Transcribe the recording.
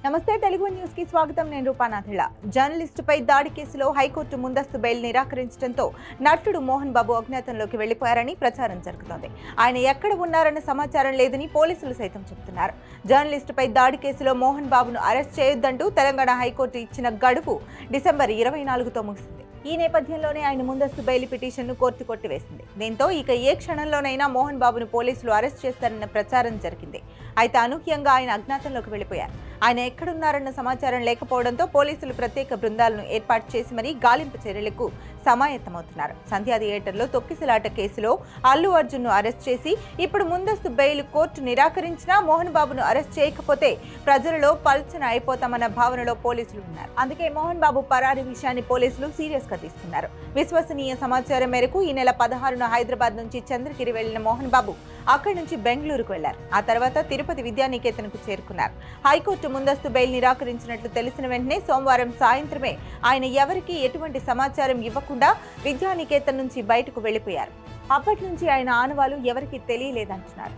నమస్తే తెలుగు న్యూస్ కి స్వాగతం. నేను రూపానాథిళ. జర్నలిస్టుపై దాడి కేసులో హైకోర్టు ముందస్తు బెయిల్ నిరాకరించడంతో నటుడు మోహన్ బాబు అజ్ఞాతంలోకి వెళ్లిపోయారని ప్రచారం జరుగుతోంది. ఆయన ఎక్కడ ఉన్నారన్న సమాచారం లేదని పోలీసులు సైతం చెబుతున్నారు. జర్నలిస్టుపై దాడి కేసులో మోహన్ బాబును అరెస్ట్ చేయొద్దంటూ తెలంగాణ హైకోర్టు ఇచ్చిన గడువు డిసెంబర్ 24తో ముగిసింది. ఈ నేపథ్యంలోనే ఆయన ముందస్తు బెయిల్ పిటిషన్ను కోర్టు కొట్టివేసింది. దీంతో ఇక ఏ క్షణంలోనైనా మోహన్ బాబును పోలీసులు అరెస్ట్ చేస్తారన్న ప్రచారం జరిగింది. అయితే అనూహ్యంగా ఆయన అజ్ఞాతంలోకి వెళ్లిపోయారు. ఆయన ఎక్కడున్నారన్న సమాచారం లేకపోవడంతో పోలీసులు ప్రత్యేక బృందాలను ఏర్పాటు చేసి మరీ గాలింపు చర్యలకు సమాయత్తమవుతున్నారు. సంధ్యా థియేటర్లో తొక్కిసలాట కేసులో అల్లు అర్జున్ను అరెస్ట్ చేసి ఇప్పుడు ముందస్తు బెయిల్ కోర్టు నిరాకరించినా మోహన్ బాబును అరెస్ట్ చేయకపోతే ప్రజలలో పల్చన అయిపోతామన్న భావనలో పోలీసులు ఉన్నారు. అందుకే మోహన్ బాబు పరారీ విషయాన్ని పోలీసులు సీరియస్ గా తీసుకున్నారు. విశ్వసనీయ సమాచారం మేరకు ఈ నెల 16న హైదరాబాద్ నుంచి చంద్రగిరి వెళ్లిన మోహన్ బాబు అక్కడి నుంచి బెంగళూరుకు వెళ్లారు. ఆ తర్వాత తిరుపతి విద్యానికేతన్కు చేరుకున్నారు. హైకోర్టు ముందస్తు బెయిల్ నిరాకరించినట్లు తెలిసిన వెంటనే సోమవారం సాయంత్రమే ఆయన ఎవరికీ ఎటువంటి సమాచారం ఇవ్వకుండా విద్యానికేతన్ నుంచి బయటకు వెళ్లిపోయారు. అప్పటి నుంచి ఆయన ఆనవాలు ఎవరికీ తెలియలేదంటున్నారు.